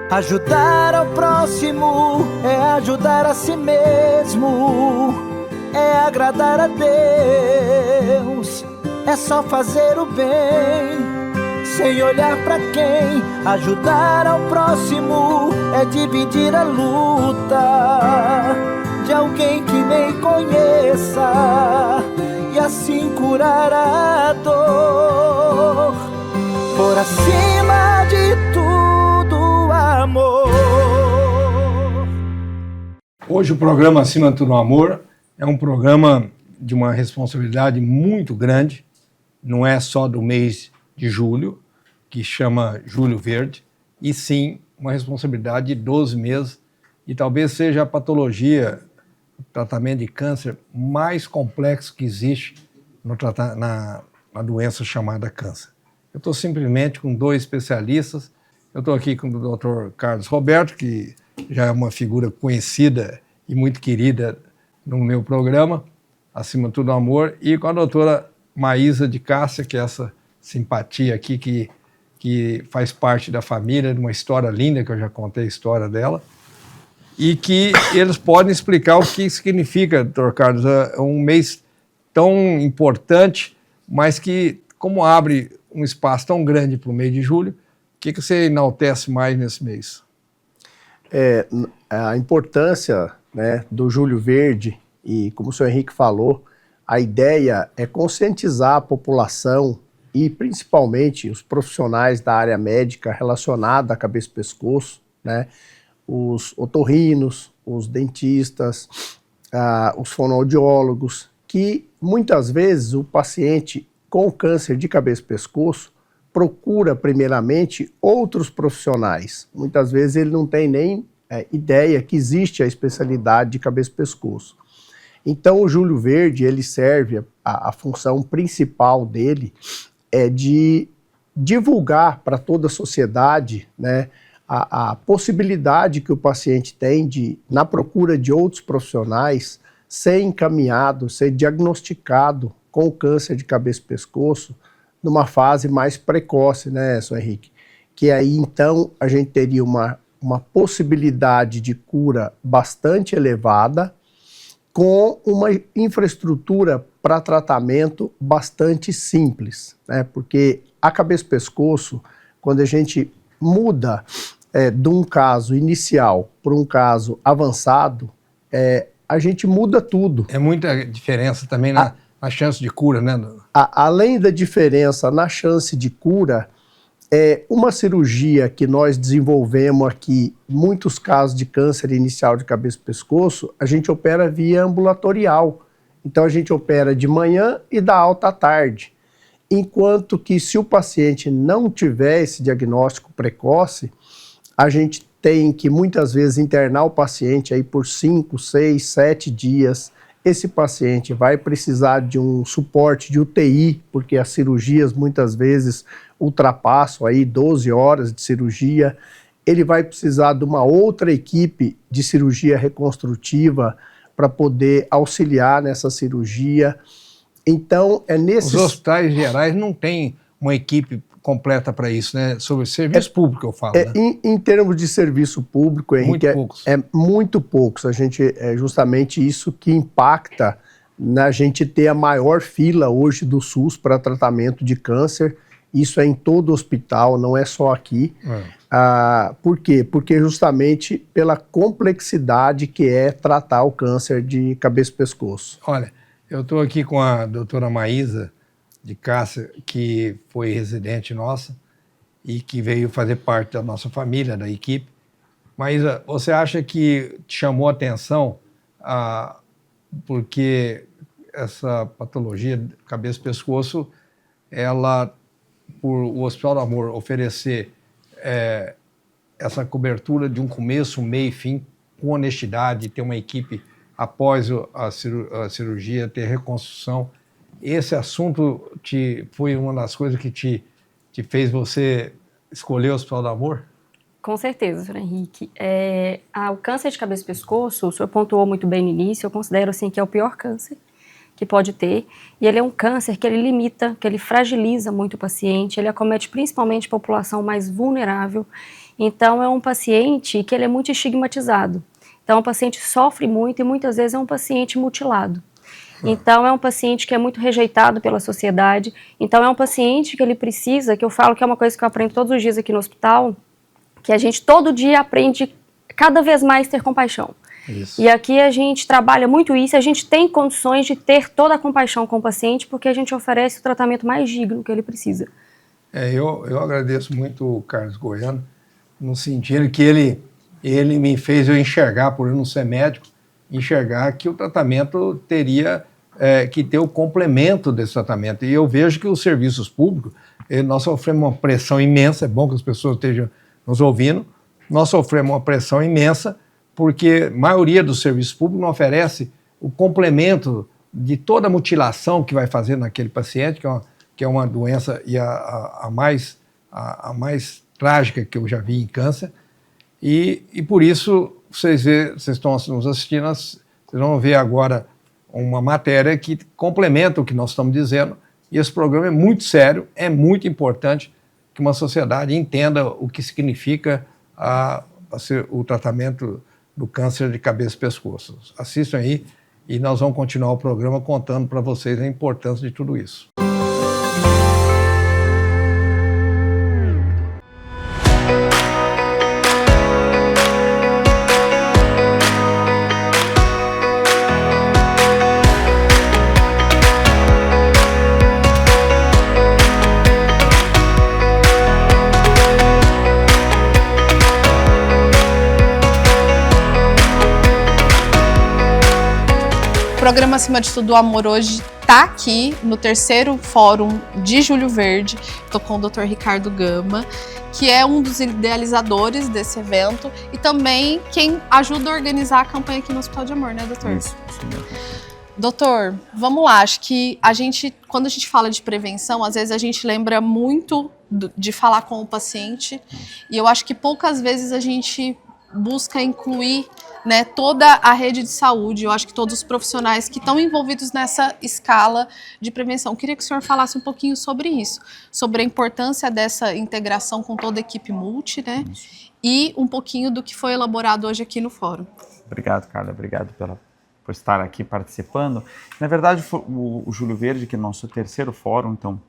Ajudar ao próximo é ajudar a si mesmo, é agradar a Deus, é só fazer o bem, sem olhar pra quem. Ajudar ao próximo é dividir a luta de alguém que nem conheça, e assim curar a dor. Por acima de tudo, amor. Hoje o programa Acima de Tudo Amor é um programa de uma responsabilidade muito grande. Não é só do mês de julho, que chama Julho Verde, e sim uma responsabilidade de 12 meses, e talvez seja a patologia, o tratamento de câncer mais complexo que existe na doença chamada câncer. Eu estou simplesmente com 2 especialistas. Eu estou aqui com o Dr. Carlos Roberto, que já é uma figura conhecida e muito querida no meu programa, Acima de Tudo Amor, e com a doutora Maísa de Cássia, que é essa simpatia aqui, que faz parte da família, de uma história linda, que eu já contei a história dela, e que eles podem explicar o que significa, doutor Carlos, um mês tão importante, mas que, como abre um espaço tão grande para o mês de julho, o que você enaltece mais nesse mês? A importância, né, do Julho Verde, e como o senhor Henrique falou, a ideia é conscientizar a população e principalmente os profissionais da área médica relacionada à cabeça e pescoço, né, os otorrinos, os dentistas, os fonoaudiólogos, que muitas vezes o paciente com câncer de cabeça e pescoço procura primeiramente outros profissionais. Muitas vezes ele não tem nem ideia que existe a especialidade de cabeça e pescoço. Então o Julho Verde, ele serve, a função principal dele é de divulgar para toda a sociedade, né, a possibilidade que o paciente tem de, na procura de outros profissionais, ser encaminhado, ser diagnosticado com câncer de cabeça e pescoço numa fase mais precoce, né, senhor Henrique? Que aí então a gente teria uma possibilidade de cura bastante elevada, com uma infraestrutura para tratamento bastante simples, né? Porque a cabeça e pescoço, quando a gente muda de um caso inicial para um caso avançado, a gente muda tudo. É muita diferença também na chance de cura, né? Além da diferença na chance de cura, uma cirurgia que nós desenvolvemos aqui, muitos casos de câncer inicial de cabeça e pescoço, a gente opera via ambulatorial. Então a gente opera de manhã e dá alta à tarde. Enquanto que se o paciente não tiver esse diagnóstico precoce, a gente tem que muitas vezes internar o paciente aí por 5, 6, 7 dias. Esse paciente vai precisar de um suporte de UTI, porque as cirurgias muitas vezes ultrapassam aí 12 horas de cirurgia. Ele vai precisar de uma outra equipe de cirurgia reconstrutiva para poder auxiliar nessa cirurgia. Então, Os hospitais gerais não têm uma equipe completa para isso, né? Sobre serviço público, eu falo. Né? Em termos de serviço público, Henrique, muito poucos. A gente, é justamente isso que impacta na gente ter a maior fila hoje do SUS para tratamento de câncer. Isso é em todo hospital, não é só aqui. Por quê? Porque justamente pela complexidade que é tratar o câncer de cabeça e pescoço. Olha, eu estou aqui com a doutora Maísa de Cássia, que foi residente nossa e que veio fazer parte da nossa família, da equipe. Maísa, você acha que te chamou a atenção porque essa patologia de cabeça e pescoço, ela, por o Hospital do Amor oferecer essa cobertura de um começo, meio e fim, com honestidade, ter uma equipe após a cirurgia, ter reconstrução, esse assunto foi uma das coisas que te fez você escolher o Hospital do Amor? Com certeza, Sr. Henrique. O câncer de cabeça e pescoço, o senhor pontuou muito bem no início, eu considero assim, que é o pior câncer que pode ter, e ele é um câncer que ele limita, que ele fragiliza muito o paciente, ele acomete principalmente a população mais vulnerável, Então, é um paciente que ele é muito estigmatizado. Então, o paciente sofre muito e muitas vezes é um paciente mutilado. Então, é um paciente que é muito rejeitado pela sociedade. Então, é um paciente que ele precisa, que eu falo que é uma coisa que eu aprendo todos os dias aqui no hospital, que a gente todo dia aprende cada vez mais ter compaixão. Isso. E aqui a gente trabalha muito isso, a gente tem condições de ter toda a compaixão com o paciente, porque a gente oferece o tratamento mais digno que ele precisa. Eu agradeço muito o Carlos Goiano, no sentido que ele me fez eu enxergar, por eu não ser médico, enxergar que o tratamento teria que ter o complemento desse tratamento. E eu vejo que os serviços públicos, nós sofremos uma pressão imensa, é bom que as pessoas estejam nos ouvindo, nós sofremos uma pressão imensa, porque a maioria dos serviços públicos não oferece o complemento de toda a mutilação que vai fazer naquele paciente, que é uma doença e a mais trágica que eu já vi em câncer. E por isso, vocês estão nos assistindo, vocês vão ver agora uma matéria que complementa o que nós estamos dizendo. E esse programa é muito sério, é muito importante que uma sociedade entenda o que significa o tratamento do câncer de cabeça e pescoço. Assistam aí e nós vamos continuar o programa contando para vocês a importância de tudo isso. O programa Acima de Tudo, o Amor hoje está aqui no 3º Fórum de Júlio Verde. Estou com o Dr. Ricardo Gama, que é um dos idealizadores desse evento e também quem ajuda a organizar a campanha aqui no Hospital de Amor, né, doutor? Isso mesmo. Doutor, vamos lá, acho que quando a gente fala de prevenção, às vezes a gente lembra muito de falar com o paciente e eu acho que poucas vezes a gente busca incluir, né, toda a rede de saúde. Eu acho que todos os profissionais que estão envolvidos nessa escala de prevenção. Queria que o senhor falasse um pouquinho sobre isso, sobre a importância dessa integração com toda a equipe multi, né, e um pouquinho do que foi elaborado hoje aqui no fórum. Obrigado, Carla, obrigado por estar aqui participando. Na verdade, o Júlio Verde, que é nosso 3º fórum, então,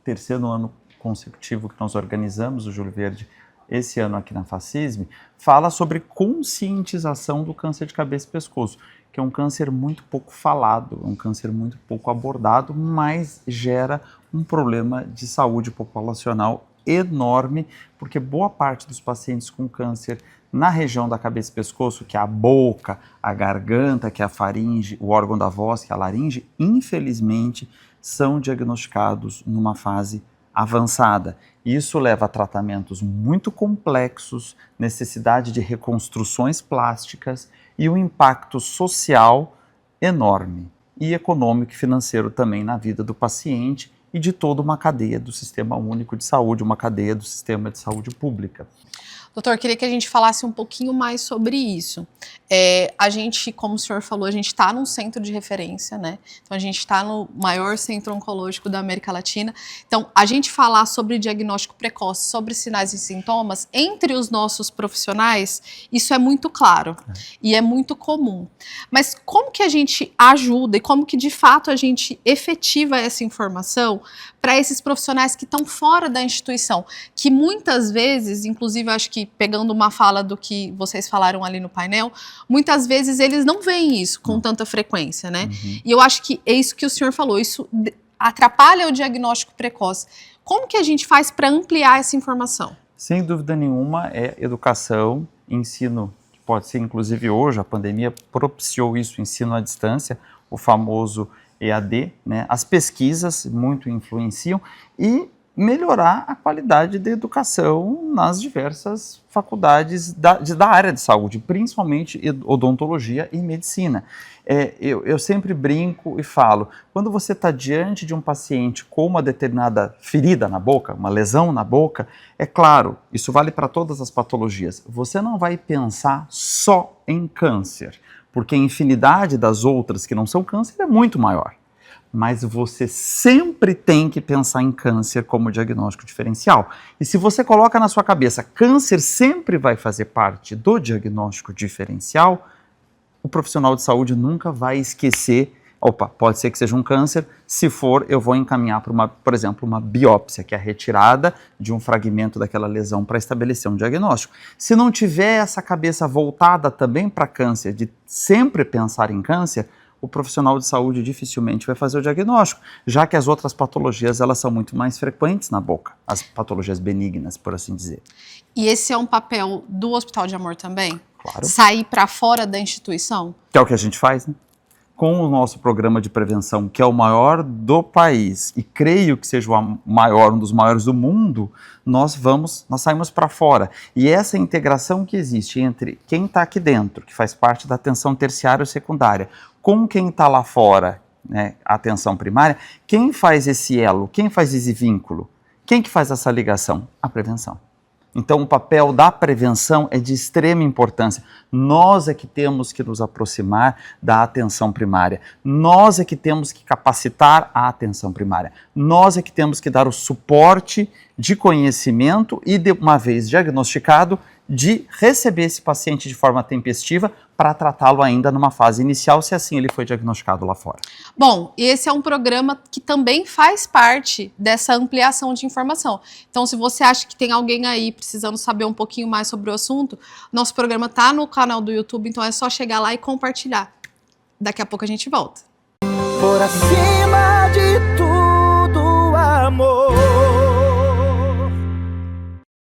3º ano consecutivo que nós organizamos o Júlio Verde esse ano aqui na FACISM, fala sobre conscientização do câncer de cabeça e pescoço, que é um câncer muito pouco falado, um câncer muito pouco abordado, mas gera um problema de saúde populacional enorme, porque boa parte dos pacientes com câncer na região da cabeça e pescoço, que é a boca, a garganta, que é a faringe, o órgão da voz, que é a laringe, infelizmente são diagnosticados numa fase avançada. Isso leva a tratamentos muito complexos, necessidade de reconstruções plásticas e um impacto social enorme e econômico e financeiro também na vida do paciente e de toda uma cadeia do Sistema Único de Saúde, uma cadeia do Sistema de Saúde Pública. Doutor, queria que a gente falasse um pouquinho mais sobre isso. A gente, como o senhor falou, a gente está num centro de referência, né? Então, a gente está no maior centro oncológico da América Latina. Então, a gente falar sobre diagnóstico precoce, sobre sinais e sintomas, entre os nossos profissionais, isso é muito claro e é muito comum. Mas como que a gente ajuda e como que, de fato, a gente efetiva essa informação para esses profissionais que estão fora da instituição, que muitas vezes, inclusive, acho que pegando uma fala do que vocês falaram ali no painel, muitas vezes eles não veem isso com tanta frequência, né? E eu acho que é isso que o senhor falou, isso atrapalha o diagnóstico precoce. Como que a gente faz para ampliar essa informação? Sem dúvida nenhuma, é educação, ensino, que pode ser inclusive hoje, a pandemia propiciou isso, ensino à distância, o famoso EAD, né? As pesquisas muito influenciam e melhorar a qualidade da educação nas diversas faculdades da área de saúde, principalmente odontologia e medicina. Eu sempre brinco e falo, quando você está diante de um paciente com uma determinada ferida na boca, uma lesão na boca, é claro, isso vale para todas as patologias, você não vai pensar só em câncer, porque a infinidade das outras que não são câncer é muito maior. mas você sempre tem que pensar em câncer como diagnóstico diferencial. E se você coloca na sua cabeça, câncer sempre vai fazer parte do diagnóstico diferencial, o profissional de saúde nunca vai esquecer, opa, pode ser que seja um câncer, se for, eu vou encaminhar para por exemplo, uma biópsia, que é a retirada de um fragmento daquela lesão para estabelecer um diagnóstico. Se não tiver essa cabeça voltada também para câncer, de sempre pensar em câncer, o profissional de saúde dificilmente vai fazer o diagnóstico, já que as outras patologias elas são muito mais frequentes na boca, as patologias benignas, por assim dizer. E esse é um papel do Hospital de Amor também? Claro. Sair para fora da instituição? Que é o que a gente faz, né? Com o nosso programa de prevenção, que é o maior do país, e creio que seja o maior, um dos maiores do mundo, nós saímos para fora. E essa integração que existe entre quem está aqui dentro, que faz parte da atenção terciária ou secundária, com quem está lá fora, né, a atenção primária, quem faz esse elo, quem faz esse vínculo, quem que faz essa ligação? A prevenção. Então, o papel da prevenção é de extrema importância. Nós é que temos que nos aproximar da atenção primária. Nós é que temos que capacitar a atenção primária. Nós é que temos que dar o suporte de conhecimento e, de uma vez diagnosticado, de receber esse paciente de forma tempestiva para tratá-lo ainda numa fase inicial, se assim ele foi diagnosticado lá fora. Bom, esse é um programa que também faz parte dessa ampliação de informação. Então, se você acha que tem alguém aí precisando saber um pouquinho mais sobre o assunto, nosso programa está no canal do YouTube, então é só chegar lá e compartilhar. Daqui a pouco a gente volta. Por acima de tudo, amor.